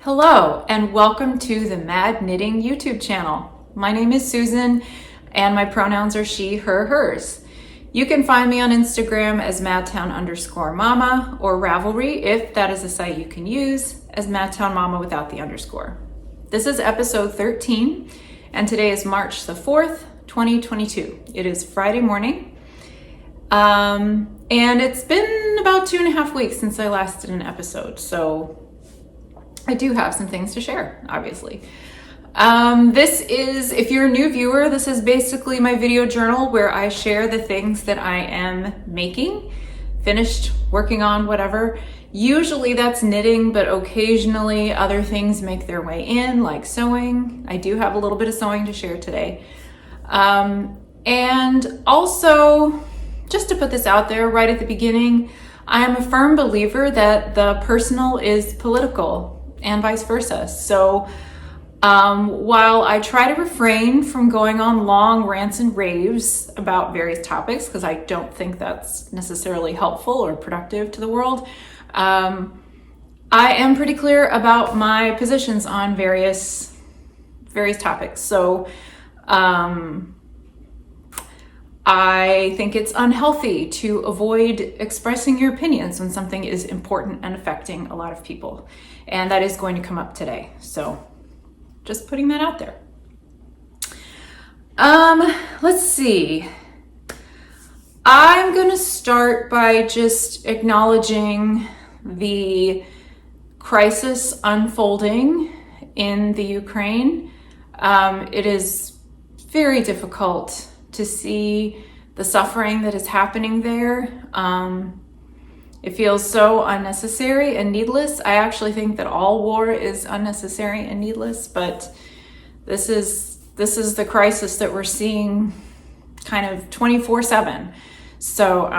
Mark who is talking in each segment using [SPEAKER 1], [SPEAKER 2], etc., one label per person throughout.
[SPEAKER 1] Hello, and welcome to the Mad Knitting YouTube channel. My name is Susan, and my pronouns are she, her, hers. You can find me on Instagram as madtown_mama or Ravelry, if that is a site you can use, as madtownmama without the underscore. This is episode 13, and today is March the 4th, 2022. It is Friday morning, and it's been about 2.5 weeks since I last did an episode, so I do have some things to share, obviously. This is, if you're a new viewer, this is basically my video journal where I share the things that I am making, finished, working on, whatever. Usually that's knitting, but occasionally other things make their way in, like sewing. I do have a little bit of sewing to share today. And also, just to put this out there right at the beginning, I am a firm believer that the personal is political, and vice versa. So while I try to refrain from going on long rants and raves about various topics, because I don't think that's necessarily helpful or productive to the world, I am pretty clear about my positions on various topics. So I think it's unhealthy to avoid expressing your opinions when something is important and affecting a lot of people. And that is going to come up today. So just putting that out there. Let's see. I'm going to start by just acknowledging the crisis unfolding in the Ukraine. It is very difficult to see the suffering that is happening there. It feels so unnecessary and needless. I actually think that all war is unnecessary and needless, but this is the crisis that we're seeing kind of 24/7. So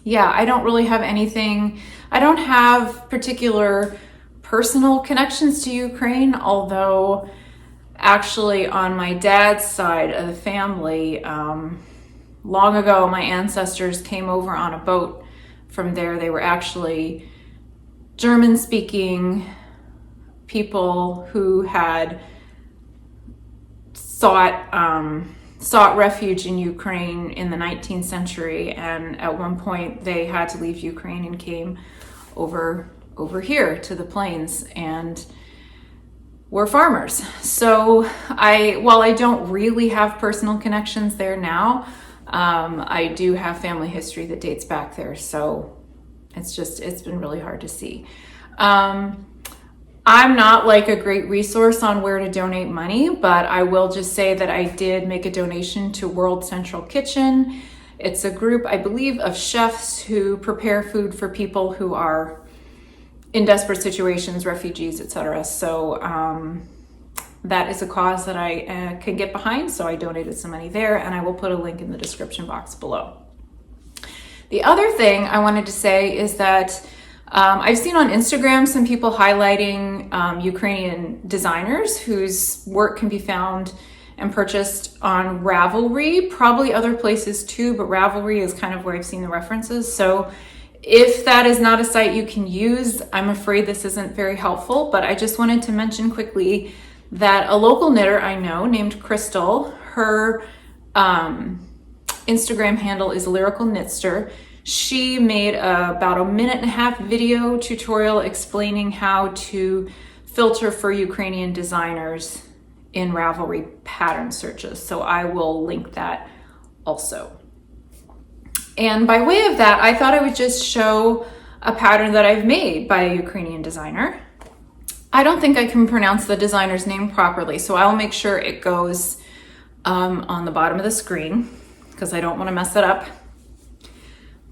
[SPEAKER 1] yeah, I don't really have anything. I don't have particular personal connections to Ukraine, although actually on my dad's side of the family, long ago, my ancestors came over on a boat from there. They were actually German-speaking people who had sought refuge in Ukraine in the 19th century, and at one point they had to leave Ukraine and came over here to the plains, and we're farmers. So while I don't really have personal connections there now, I do have family history that dates back there, so it's been really hard to see. I'm not like a great resource on where to donate money, but I will just say that I did make a donation to World Central Kitchen. It's a group, I believe, of chefs who prepare food for people who are in desperate situations, refugees, etc. So that is a cause that I can get behind, so I donated some money there, and I will put a link in the description box below. The other thing I wanted to say is that I've seen on Instagram some people highlighting Ukrainian designers whose work can be found and purchased on Ravelry, probably other places too, but Ravelry is kind of where I've seen the references. So if that is not a site you can use, I'm afraid this isn't very helpful, but I just wanted to mention quickly that a local knitter I know named Crystal, her Instagram handle is Lyrical Knitster. She made about a 1.5-minute video tutorial explaining how to filter for Ukrainian designers in Ravelry pattern searches. So I will link that also. And by way of that, I thought I would just show a pattern that I've made by a Ukrainian designer. I don't think I can pronounce the designer's name properly, so I'll make sure it goes on the bottom of the screen because I don't want to mess it up.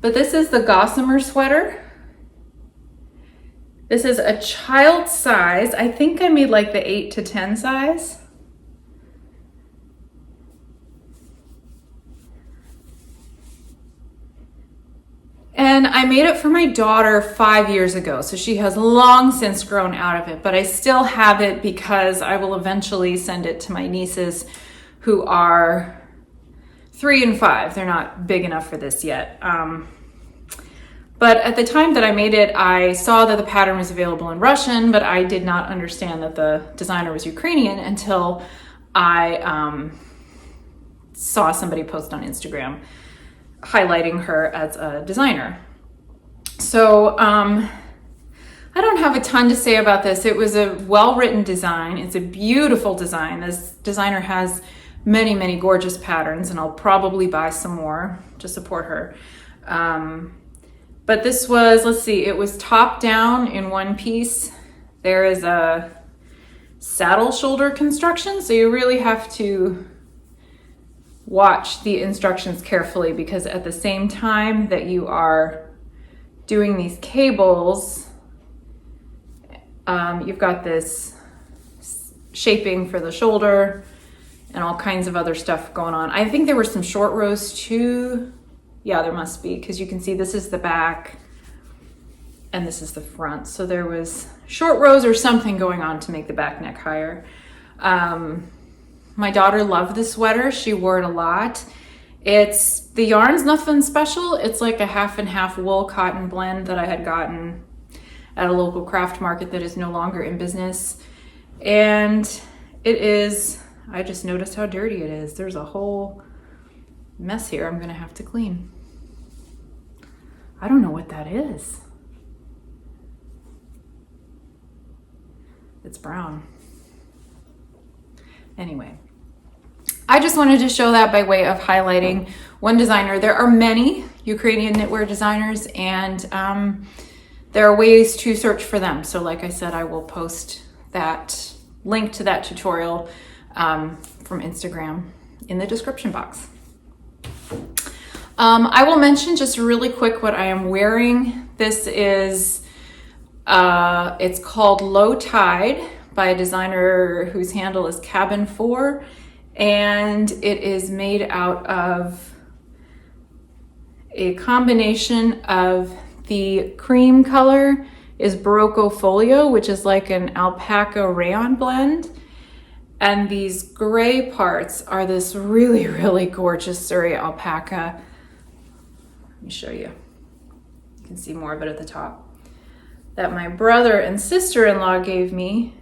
[SPEAKER 1] But this is the Gossamer sweater. This is a child size. I think I made like the 8 to 10 size. And I made it for my daughter 5 years ago, so she has long since grown out of it, but I still have it because I will eventually send it to my nieces who are 3 and 5. They're not big enough for this yet. But at the time that I made it, I saw that the pattern was available in Russian, but I did not understand that the designer was Ukrainian until I saw somebody post on Instagram highlighting her as a designer. So I don't have a ton to say about this. It was a well-written design. It's a beautiful design. This designer has many, many gorgeous patterns, and I'll probably buy some more to support her. But this was, let's see, it was top down in one piece. There is a saddle shoulder construction, so you really have to watch the instructions carefully, because at the same time that you are doing these cables, you've got this shaping for the shoulder and all kinds of other stuff going on. I think there were some short rows too. Yeah, there must be, because you can see this is the back and this is the front. So there was short rows or something going on to make the back neck higher. My daughter loved this sweater. She wore it a lot. The yarn's nothing special. It's like a half and half wool cotton blend that I had gotten at a local craft market that is no longer in business. And it is, I just noticed how dirty it is. There's a whole mess here I'm gonna have to clean. I don't know what that is. It's brown. Anyway, I just wanted to show that by way of highlighting one designer. There are many Ukrainian knitwear designers, and there are ways to search for them. So like I said, I will post that link to that tutorial from Instagram in the description box. I will mention just really quick what I am wearing. This is, it's called Low Tide by a designer whose handle is Cabin4, and it is made out of a combination of the cream color is Barocco Folio, which is like an alpaca rayon blend. And these gray parts are this really, really gorgeous Surrey alpaca. Let me show you. You can see more of it at the top. That my brother and sister-in-law gave me.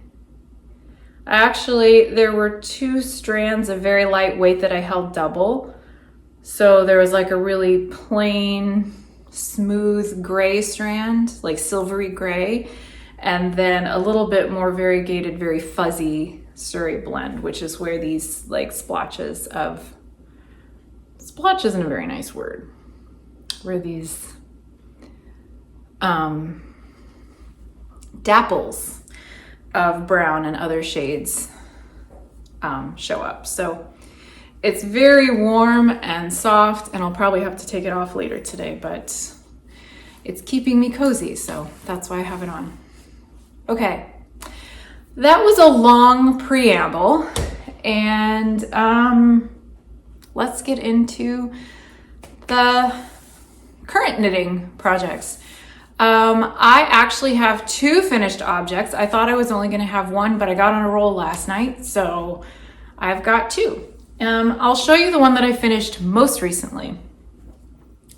[SPEAKER 1] Actually, there were 2 strands of very lightweight that I held double. So there was like a really plain, smooth gray strand, like silvery gray, and then a little bit more variegated, very fuzzy Surrey blend, which is where these like splotches isn't a very nice word, where these dapples of brown and other shades show up. So it's very warm and soft, and I'll probably have to take it off later today, but it's keeping me cozy, so that's why I have it on. Okay, that was a long preamble, and let's get into the current knitting projects. I actually have 2 finished objects. I thought I was only going to have 1, but I got on a roll last night, so I've got 2. I'll show you the one that I finished most recently.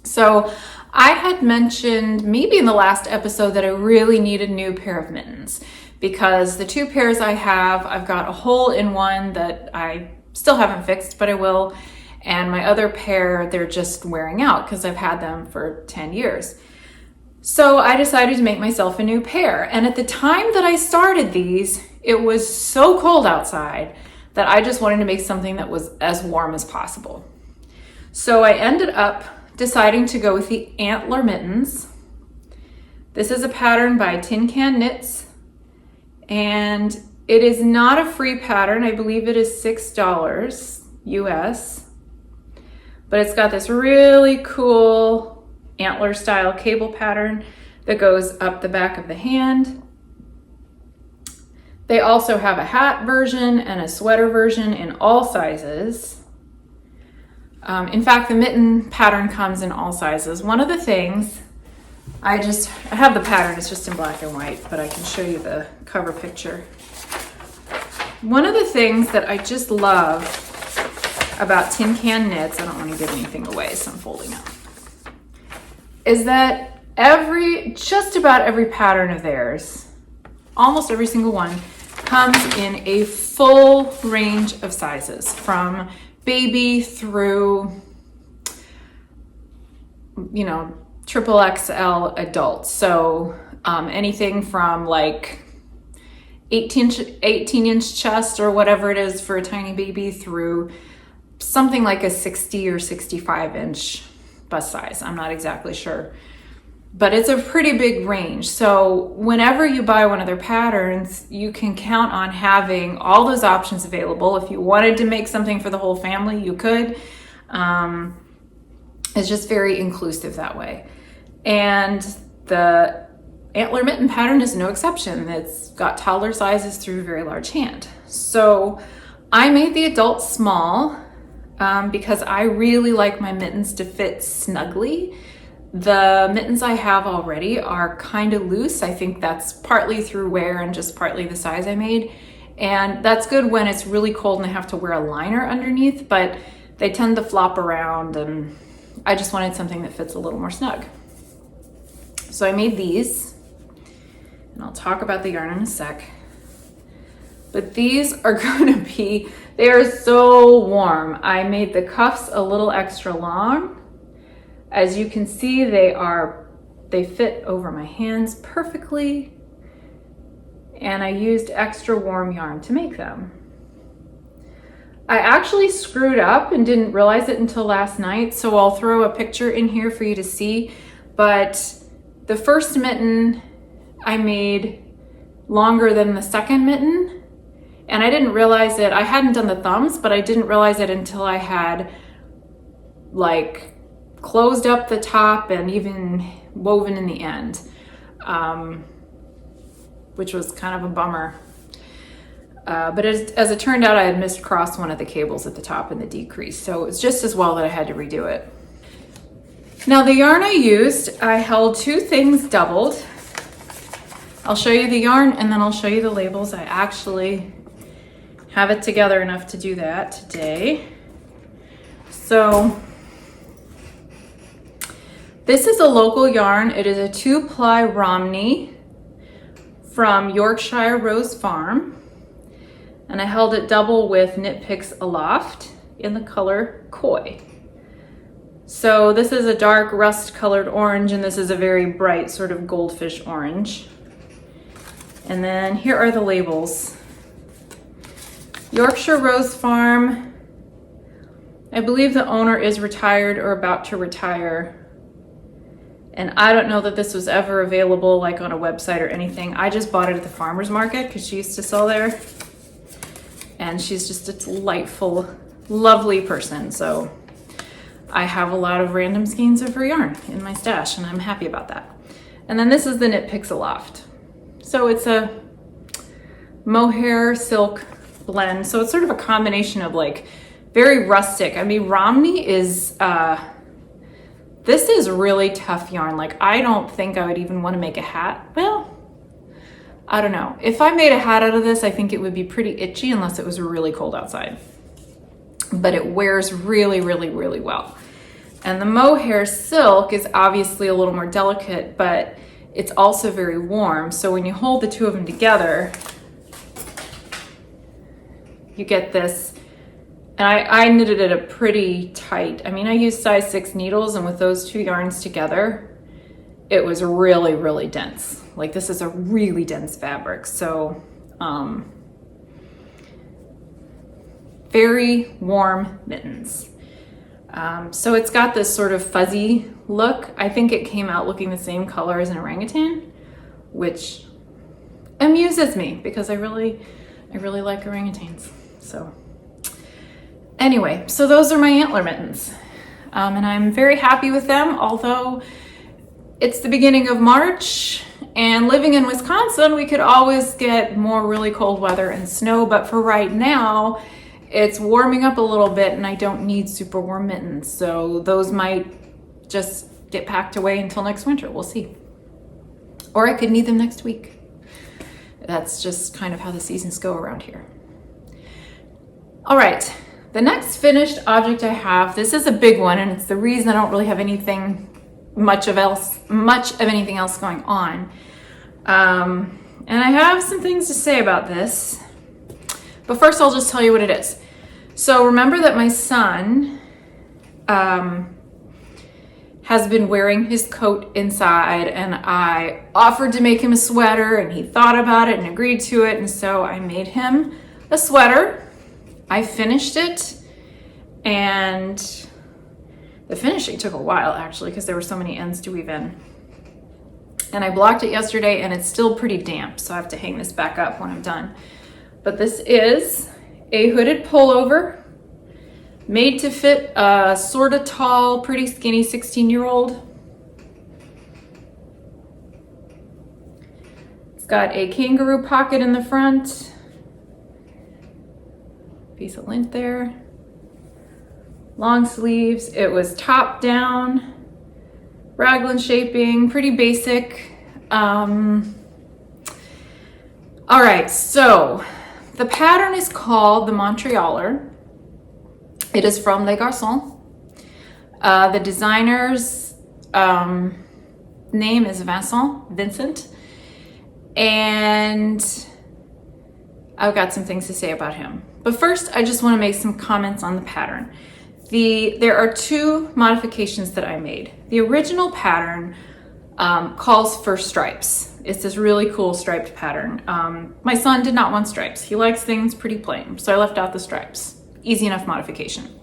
[SPEAKER 1] So I had mentioned maybe in the last episode that I really need a new pair of mittens, because the 2 pairs I have, I've got a hole in one that I still haven't fixed, but I will. And my other pair, they're just wearing out because I've had them for 10 years. So I decided to make myself a new pair. And at the time that I started these, it was so cold outside that I just wanted to make something that was as warm as possible. So I ended up deciding to go with the antler mittens. This is a pattern by Tin Can Knits, and it is not a free pattern. I believe it is $6 US, but it's got this really cool antler style cable pattern that goes up the back of the hand. They also have a hat version and a sweater version in all sizes. In fact, the mitten pattern comes in all sizes. One of the things, I have the pattern, it's just in black and white, but I can show you the cover picture. One of the things that I just love about Tin Can Knits, I don't want to give anything away, so I'm folding up, is that just about every pattern of theirs, almost every single one, comes in a full range of sizes, from baby through, you know, triple XL adult. So anything from like 18-inch chest or whatever it is for a tiny baby through something like a 60 or 65-inch bust size. I'm not exactly sure, but it's a pretty big range. So whenever you buy one of their patterns, you can count on having all those options available. If you wanted to make something for the whole family, you could. It's just very inclusive that way. And the antler mitten pattern is no exception. It's got toddler sizes through very large hand. So I made the adult small because I really like my mittens to fit snugly. The mittens I have already are kind of loose. I think that's partly through wear and just partly the size I made. And that's good when it's really cold and I have to wear a liner underneath, but they tend to flop around, and I just wanted something that fits a little more snug. So I made these, and I'll talk about the yarn in a sec. But these are going to be, they are so warm. I made the cuffs a little extra long. As you can see, they fit over my hands perfectly, and I used extra warm yarn to make them. I actually screwed up and didn't realize it until last night, so I'll throw a picture in here for you to see. But the first mitten I made longer than the second mitten, and I didn't realize it. I hadn't done the thumbs, but I didn't realize it until I had like closed up the top and even woven in the end, which was kind of a bummer. But as it turned out, I had miscrossed one of the cables at the top in the decrease, so it's just as well that I had to redo it. Now the yarn I used, I held two things doubled. I'll show you the yarn and then I'll show you the labels. I actually have it together enough to do that today. So this is a local yarn. It is a 2-ply Romney from Yorkshire Rose Farm. And I held it double with Knit Picks Aloft in the color Koi. So this is a dark rust colored orange, and this is a very bright sort of goldfish orange. And then here are the labels. Yorkshire Rose Farm. I believe the owner is retired or about to retire. And I don't know that this was ever available like on a website or anything. I just bought it at the farmer's market because she used to sell there. And she's just a delightful, lovely person. So I have a lot of random skeins of her yarn in my stash, and I'm happy about that. And then this is the Knit Picks Aloft. So it's a mohair silk blend. So it's sort of a combination of like very rustic. I mean, Romney is, this is really tough yarn. Like, I don't think I would even want to make a hat. Well, I don't know. If I made a hat out of this, I think it would be pretty itchy unless it was really cold outside. But it wears really, really, really well. And the mohair silk is obviously a little more delicate, but it's also very warm. So when you hold the two of them together, you get this. And I knitted it a pretty tight. I mean, I used size 6 needles, and with those two yarns together, it was really, really dense. Like, this is a really dense fabric. So, very warm mittens. So it's got this sort of fuzzy look. I think it came out looking the same color as an orangutan, which amuses me because I really like orangutans. So anyway, so those are my antler mittens. And I'm very happy with them, although it's the beginning of March, and living in Wisconsin, we could always get more really cold weather and snow, but for right now, it's warming up a little bit and I don't need super warm mittens. So those might just get packed away until next winter. We'll see. Or I could need them next week. That's just kind of how the seasons go around here. All right, the next finished object I have, this is a big one, and it's the reason I don't really have anything much of anything else going on. And I have some things to say about this, but first I'll just tell you what it is. So remember that my son has been wearing his coat inside, and I offered to make him a sweater, and he thought about it and agreed to it, and so I made him a sweater. I finished it, and the finishing took a while actually because there were so many ends to weave in. And I blocked it yesterday, and it's still pretty damp, so I have to hang this back up when I'm done. But this is a hooded pullover made to fit a sort of tall, pretty skinny 16-year-old. It's got a kangaroo pocket in the front, piece of lint there, long sleeves. It was top down, raglan shaping, pretty basic. All right, so the pattern is called the Montrealer. It is from Les Garçons. The designer's name is Vincent, and I've got some things to say about him. But first, I just want to make some comments on the pattern. There are two modifications that I made. The original pattern calls for stripes. It's this really cool striped pattern. My son did not want stripes. He likes things pretty plain, so I left out the stripes. Easy enough modification.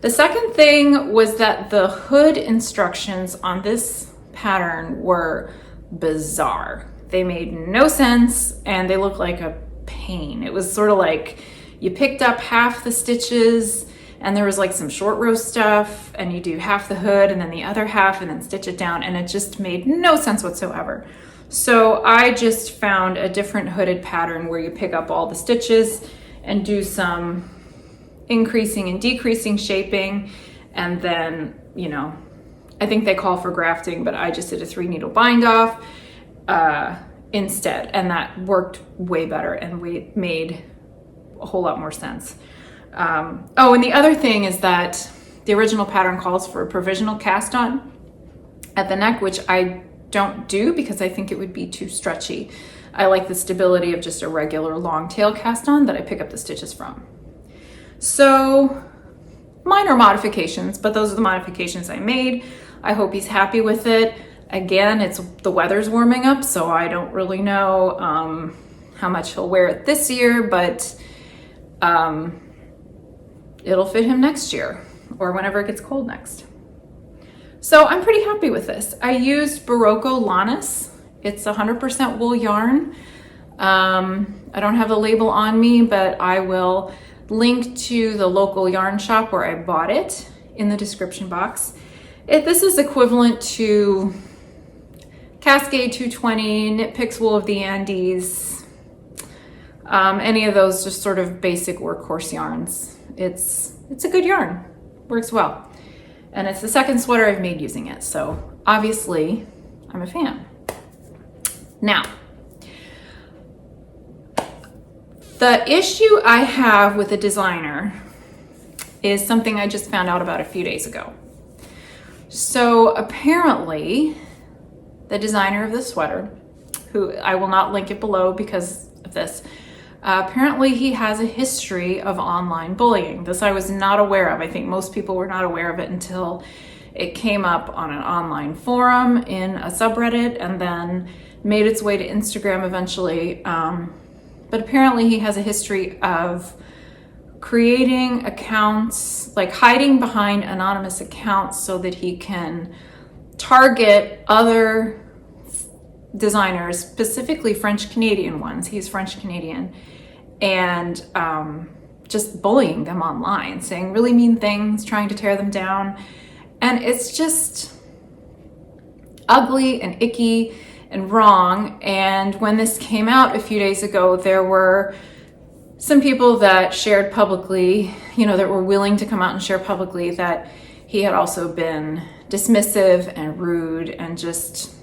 [SPEAKER 1] The second thing was that the hood instructions on this pattern were bizarre. They made no sense, and they looked like a pain. It was sort of like you picked up half the stitches, and there was like some short row stuff, and you do half the hood and then the other half and then stitch it down, and it just made no sense whatsoever. So I just found a different hooded pattern where you pick up all the stitches and do some increasing and decreasing shaping, and then, you know, I think they call for grafting, but I just did a 3-needle bind off instead, and that worked way better and made a whole lot more sense. Oh, and the other thing is that the original pattern calls for a provisional cast on at the neck, which I don't do because I think it would be too stretchy. I like the stability of just a regular long tail cast on that I pick up the stitches from. So minor modifications, but those are the modifications I made. I hope he's happy with it. Again, the weather's warming up, so I don't really know how much he'll wear it this year, but it'll fit him next year or whenever it gets cold next. So I'm pretty happy with this. I used Barocco Lannis. It's 100% wool yarn. I don't have the label on me, but I will link to the local yarn shop where I bought it in the description box. This is equivalent to Cascade 220, Knit Picks Wool of the Andes, any of those just sort of basic workhorse yarns. It's a good yarn, works well. And it's the second sweater I've made using it, so obviously I'm a fan. Now, the issue I have with the designer is something I just found out about a few days ago. So apparently, the designer of this sweater, who I will not link it below because of this, apparently he has a history of online bullying. This I was not aware of. I think most people were not aware of it until it came up on an online forum in a subreddit and then made its way to Instagram eventually. But apparently he has a history of creating accounts, like hiding behind anonymous accounts so that he can target other designers, specifically French Canadian ones. He's French Canadian, and just bullying them online, saying really mean things, trying to tear them down. And it's just ugly and icky and wrong. And when this came out a few days ago, there were some people that shared publicly, that were willing to come out and share publicly that he had also been dismissive and rude and just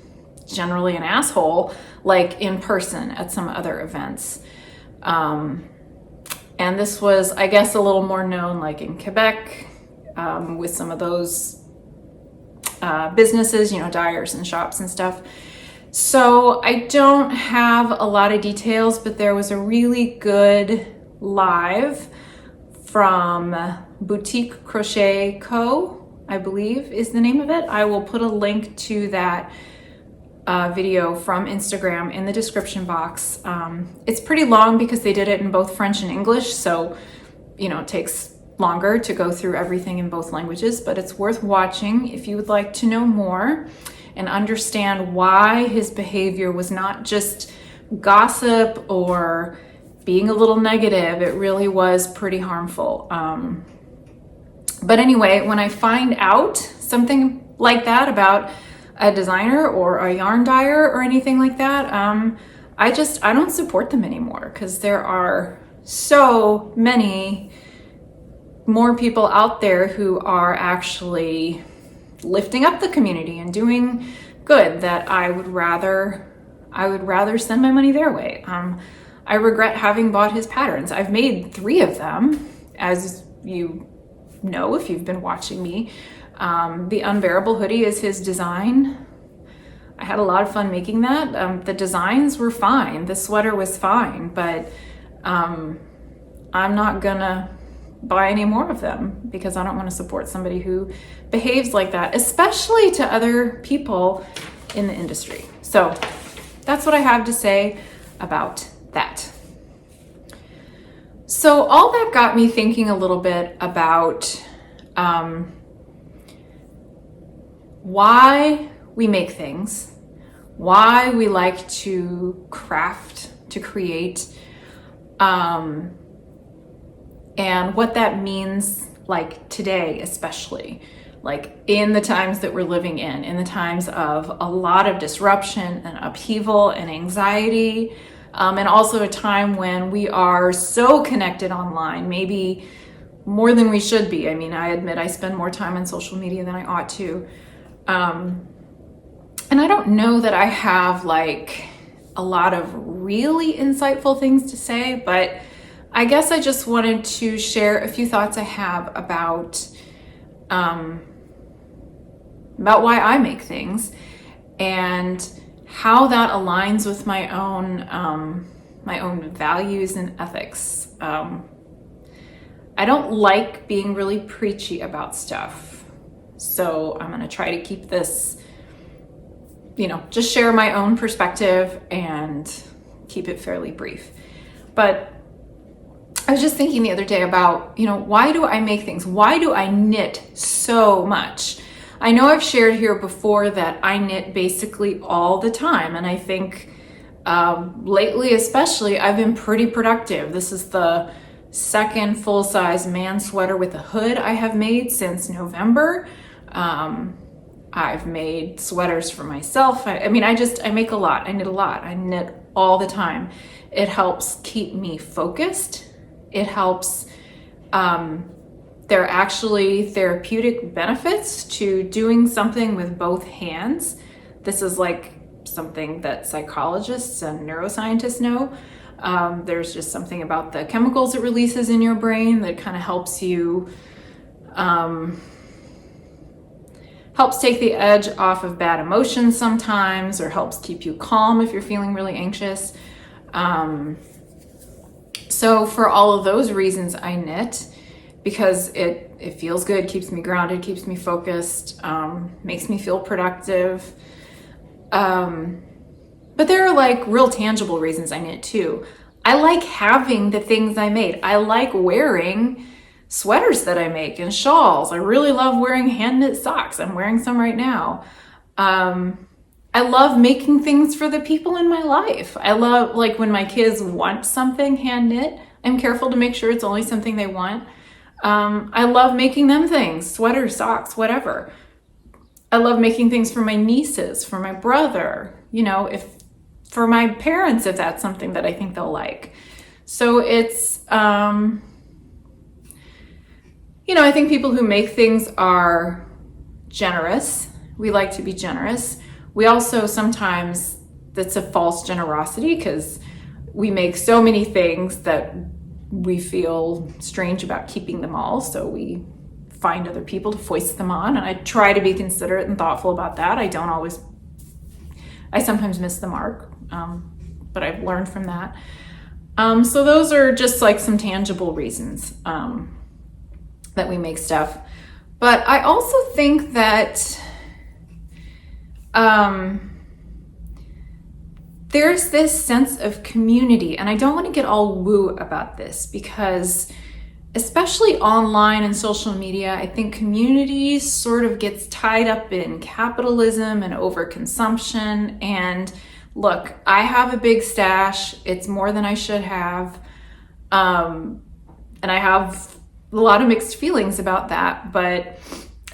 [SPEAKER 1] generally an asshole, like in person at some other events. And this was, I guess, a little more known like in Quebec, with some of those businesses, you know, dyers and shops and stuff. So I don't have a lot of details, but there was a really good live from Boutique Crochet Co., I believe is the name of it. I will put a link to that video from Instagram in the description box. It's pretty long because they did it in both French and English, so you know, it takes longer to go through everything in both languages, but it's worth watching if you would like to know more and understand why his behavior was not just gossip or being a little negative. It really was pretty harmful. But anyway, when I find out something like that about a designer or a yarn dyer or anything like that, I don't support them anymore, because there are so many more people out there who are actually lifting up the community and doing good, that I would rather send my money their way. I regret having bought his patterns. I've made 3 of them, as you know if you've been watching me. The Unbearable hoodie is his design. I had a lot of fun making that. The designs were fine. The sweater was fine, but I'm not gonna buy any more of them because I don't want to support somebody who behaves like that, especially to other people in the industry. So that's what I have to say about that. So all that got me thinking a little bit about why we make things, why we like to craft, to create, and what that means, like today, especially, like in the times that we're living in the times of a lot of disruption and upheaval and anxiety, and also a time when we are so connected online, maybe more than we should be. I mean, I admit I spend more time on social media than I ought to. And I don't know that I have like a lot of really insightful things to say, but I guess I just wanted to share a few thoughts I have about why I make things and how that aligns with my own values and ethics. I don't like being really preachy about stuff, so I'm gonna try to keep this, you know, just share my own perspective and keep it fairly brief. But I was just thinking the other day about, you know, why do I make things? Why do I knit so much? I know I've shared here before that I knit basically all the time, and I think lately especially I've been pretty productive. This is the second full-size man sweater with a hood I have made since November. I've made sweaters for myself. I mean, I make a lot. I knit a lot. I knit all the time. It helps keep me focused. It helps, there are actually therapeutic benefits to doing something with both hands. This is like something that psychologists and neuroscientists know. There's just something about the chemicals it releases in your brain that kind of helps you, helps take the edge off of bad emotions sometimes, or helps keep you calm if you're feeling really anxious. So for all of those reasons, I knit, because it feels good, keeps me grounded, keeps me focused, makes me feel productive. But there are like real tangible reasons I knit too. I like having the things I made. I like wearing sweaters that I make and shawls. I really love wearing hand knit socks. I'm wearing some right now. I love making things for the people in my life. I love, like, when my kids want something hand knit, I'm careful to make sure it's only something they want. I love making them things, sweaters, socks, whatever. I love making things for my nieces, for my brother, you know, for my parents, if that's something that I think they'll like. So it's, you know, I think people who make things are generous. We like to be generous. We also sometimes, that's a false generosity, because we make so many things that we feel strange about keeping them all. So we find other people to foist them on. And I try to be considerate and thoughtful about that. I sometimes miss the mark, but I've learned from that. So those are just like some tangible reasons that we make stuff. But I also think that there's this sense of community, and I don't want to get all woo about this, because especially online and social media, I think community sort of gets tied up in capitalism and overconsumption. And look, I have a big stash. It's more than I should have. And I have a lot of mixed feelings about that, but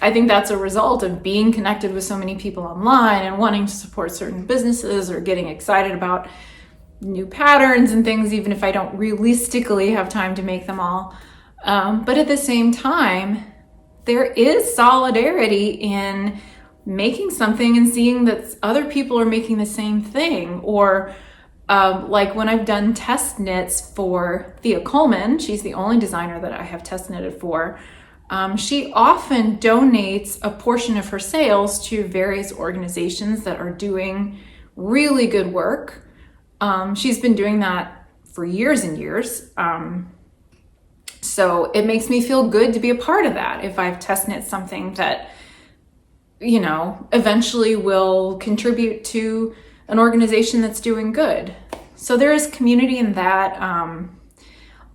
[SPEAKER 1] I think that's a result of being connected with so many people online and wanting to support certain businesses or getting excited about new patterns and things, even if I don't realistically have time to make them all. But at the same time, there is solidarity in making something and seeing that other people are making the same thing. Or like when I've done test knits for Thea Coleman, she's the only designer that I have test knitted for. She often donates a portion of her sales to various organizations that are doing really good work. She's been doing that for years and years. So it makes me feel good to be a part of that if I've test knit something that, you know, eventually will contribute to an organization that's doing good. So there is community in that.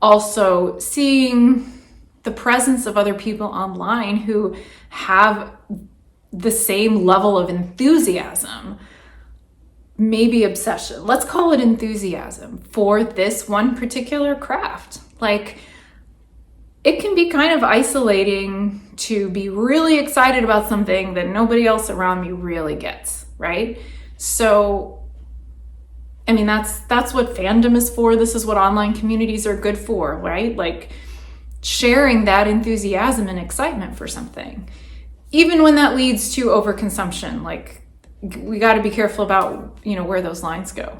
[SPEAKER 1] Also seeing the presence of other people online who have the same level of enthusiasm, maybe obsession, let's call it enthusiasm, for this one particular craft. Like, it can be kind of isolating to be really excited about something that nobody else around me really gets, right? So, I mean, that's what fandom is for. This is what online communities are good for, right? Like, sharing that enthusiasm and excitement for something, even when that leads to overconsumption. Like, we got to be careful about, you know, where those lines go.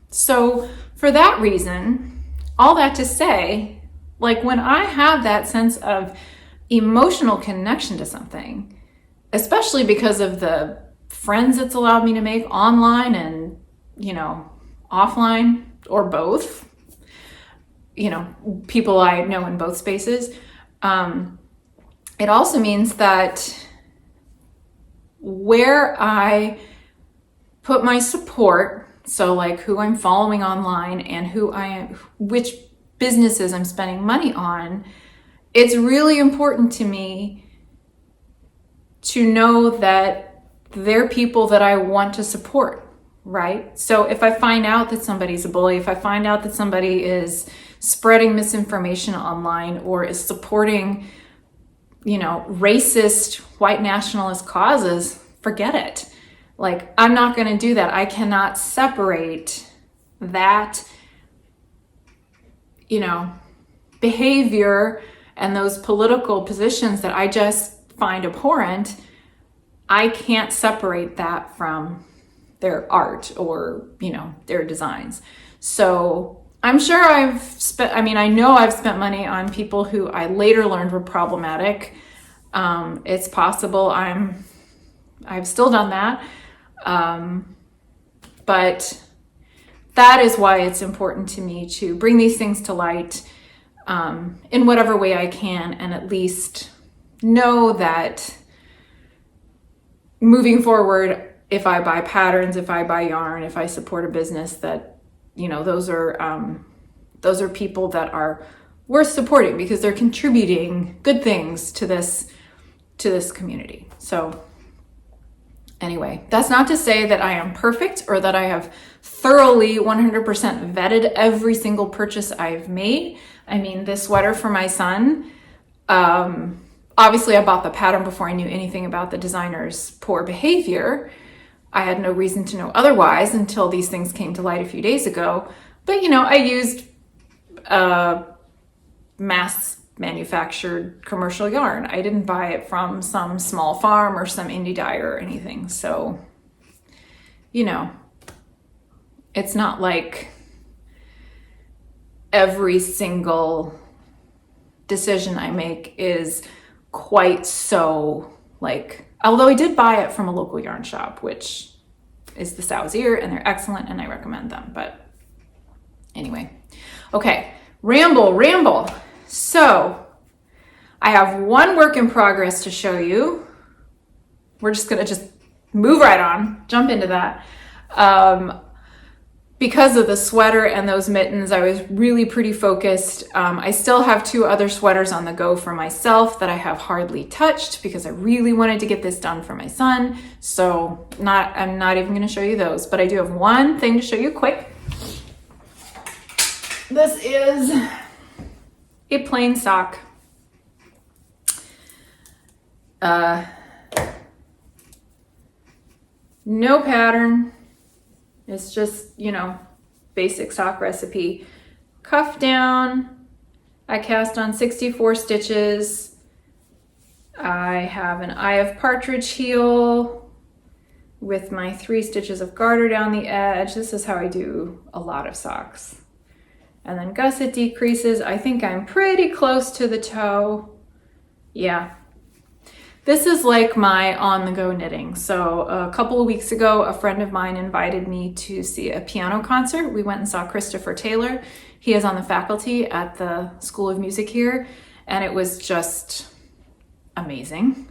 [SPEAKER 1] So for that reason, all that to say, like, when I have that sense of emotional connection to something, especially because of the friends it's allowed me to make online and, you know, offline, or both, you know, people I know in both spaces. It also means that where I put my support, so like who I'm following online and which businesses I'm spending money on, it's really important to me to know that they're people that I want to support, right? So if I find out that somebody's a bully, if I find out that somebody is spreading misinformation online or is supporting, you know, racist, white nationalist causes, forget it. Like, I'm not going to do that. I cannot separate that, you know, behavior and those political positions that I just find abhorrent. I can't separate that from their art or, you know, their designs. So I'm sure I know I've spent money on people who I later learned were problematic. It's possible I've still done that. But that is why it's important to me to bring these things to light in whatever way I can, and at least know that moving forward, if I buy patterns, if I buy yarn, if I support a business, that, you know, those are people that are worth supporting because they're contributing good things to this community. So anyway, that's not to say that I am perfect or that I have thoroughly 100% vetted every single purchase I've made. I mean, this sweater for my son, obviously I bought the pattern before I knew anything about the designer's poor behavior. I had no reason to know otherwise until these things came to light a few days ago. But, you know, I used mass manufactured commercial yarn. I didn't buy it from some small farm or some indie dyer or anything. So, you know, it's not like every single decision I make is quite so like, although I did buy it from a local yarn shop, which is the Sow's Ear, and they're excellent and I recommend them. But anyway, okay, ramble. So I have one work in progress to show you. We're just gonna move right on, jump into that. Because of the sweater and those mittens, I was really pretty focused. I still have 2 other sweaters on the go for myself that I have hardly touched because I really wanted to get this done for my son. So I'm not even gonna show you those, but I do have one thing to show you quick. This is a plain sock. No pattern. It's just, basic sock recipe. Cuff down. I cast on 64 stitches. I have an eye of partridge heel with my 3 stitches of garter down the edge. This is how I do a lot of socks. And then gusset decreases. I think I'm pretty close to the toe. Yeah. This is like my on-the-go knitting. So a couple of weeks ago, a friend of mine invited me to see a piano concert. We went and saw Christopher Taylor. He is on the faculty at the School of Music here, and it was just amazing.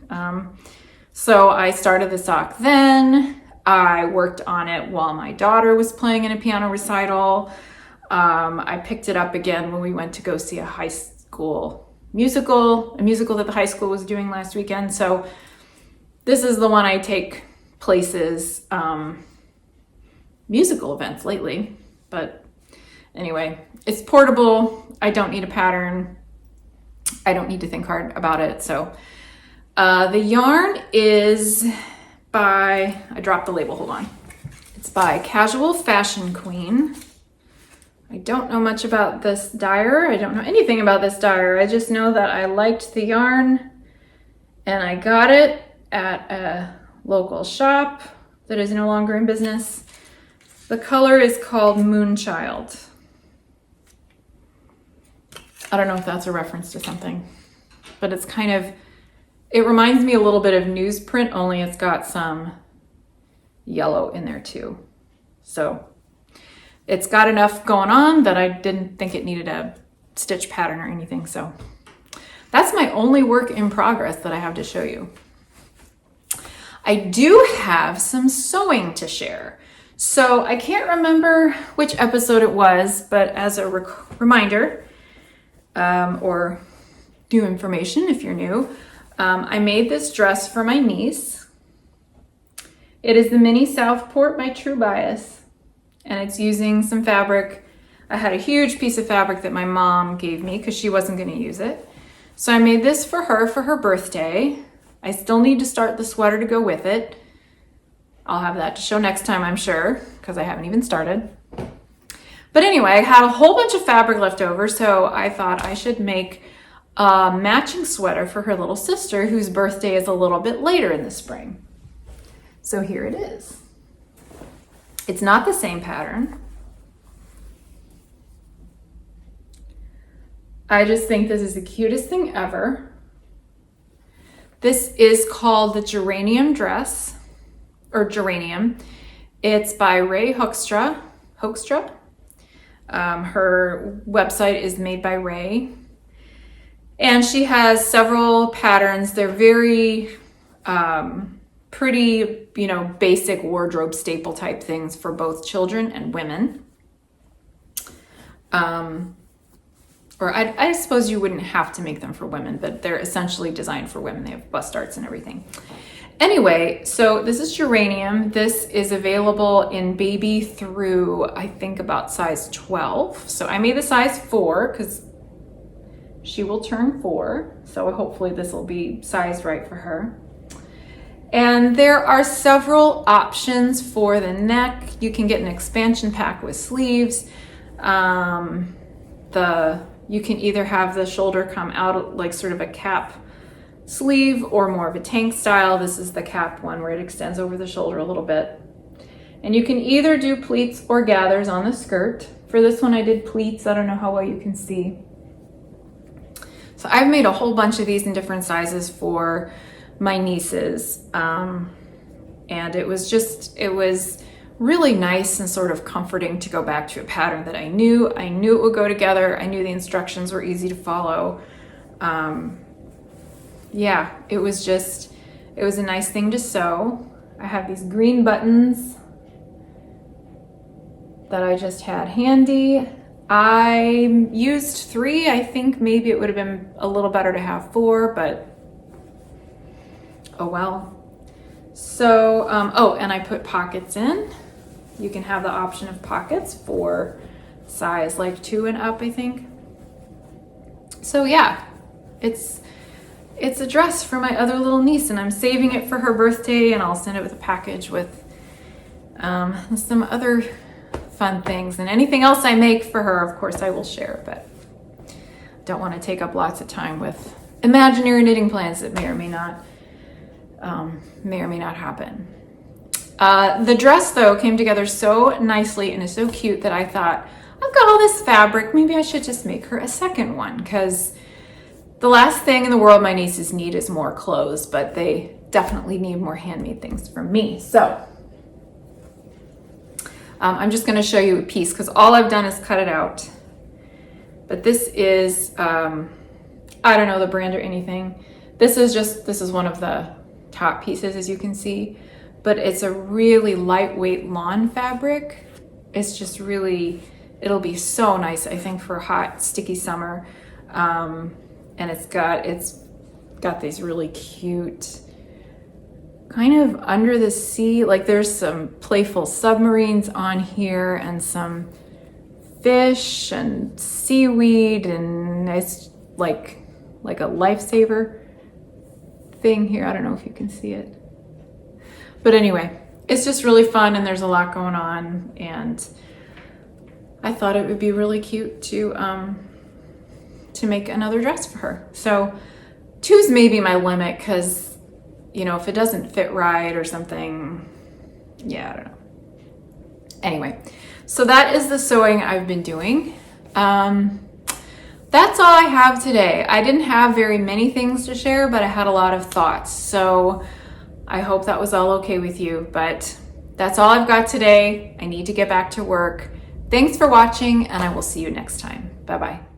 [SPEAKER 1] So I started the sock then. I worked on it while my daughter was playing in a piano recital. I picked it up again when we went to go see a high school a musical that the high school was doing last weekend. So this is the one I take places, musical events lately. But anyway, it's portable. I don't need a pattern. I don't need to think hard about it. So the yarn is by, I dropped the label, hold on. It's by Casual Fashion Queen. I don't know much about this dyer. I don't know anything about this dyer. I just know that I liked the yarn and I got it at a local shop that is no longer in business. The color is called Moonchild. I don't know if that's a reference to something, but it's it reminds me a little bit of newsprint, only it's got some yellow in there too. So it's got enough going on that I didn't think it needed a stitch pattern or anything. So that's my only work in progress that I have to show you. I do have some sewing to share. So I can't remember which episode it was, but as a reminder, or new information if you're new, I made this dress for my niece. It is the Mini Southport by True Bias. And it's using some fabric. I had a huge piece of fabric that my mom gave me because she wasn't going to use it. So I made this for her birthday. I still need to start the sweater to go with it. I'll have that to show next time, I'm sure, because I haven't even started. But anyway, I had a whole bunch of fabric left over, so I thought I should make a matching sweater for her little sister, whose birthday is a little bit later in the spring. So here it is. It's not the same pattern. I just think this is the cutest thing ever. This is called the Geranium Dress, or Geranium. It's by Ray Hoekstra. Her website is Made by Ray. And she has several patterns. They're very pretty, basic wardrobe staple type things for both children and women. Or I suppose you wouldn't have to make them for women, but they're essentially designed for women. They have bust darts and everything. Anyway, so this is Geranium. This is available in baby through, I think, about size 12. So I made the size 4 because she will turn 4. So hopefully this will be sized right for her. And there are several options for the neck. You can get an expansion pack with sleeves. You can either have the shoulder come out like sort of a cap sleeve or more of a tank style. This is the cap one where it extends over the shoulder a little bit. And you can either do pleats or gathers on the skirt. For this one I did pleats. I don't know how well you can see. So I've made a whole bunch of these in different sizes for my nieces. And it was really nice and sort of comforting to go back to a pattern that I knew it would go together. I knew the instructions were easy to follow. Yeah, it was a nice thing to sew. I have these green buttons that I just had handy. I used 3. I think maybe it would have been a little better to have 4, but oh well. So, oh, and I put pockets in. You can have the option of pockets for size like 2 and up, I think. So yeah, it's a dress for my other little niece, and I'm saving it for her birthday, and I'll send it with a package with some other fun things, and anything else I make for her, of course, I will share, but don't want to take up lots of time with imaginary knitting plans that may or may not happen. The dress, though, came together so nicely and is so cute that I thought, I've got all this fabric, maybe I should just make her a second one, because the last thing in the world my nieces need is more clothes, but they definitely need more handmade things from me. So I'm just going to show you a piece because all I've done is cut it out. But this is, I don't know the brand or anything. This is one of the top pieces, as you can see, but it's a really lightweight lawn fabric. It's just really, it'll be so nice, I think, for a hot, sticky summer. And it's got these really cute kind of under the sea, like there's some playful submarines on here and some fish and seaweed, and it's like a lifesaver thing here. I don't know if you can see it, but anyway, it's just really fun, and there's a lot going on, and I thought it would be really cute to make another dress for her. So 2's maybe my limit, because you know, if it doesn't fit right or something, yeah, I don't know. Anyway, so that is the sewing I've been doing. That's all I have today. I didn't have very many things to share, but I had a lot of thoughts. So I hope that was all okay with you, but that's all I've got today. I need to get back to work. Thanks for watching, and I will see you next time. Bye-bye.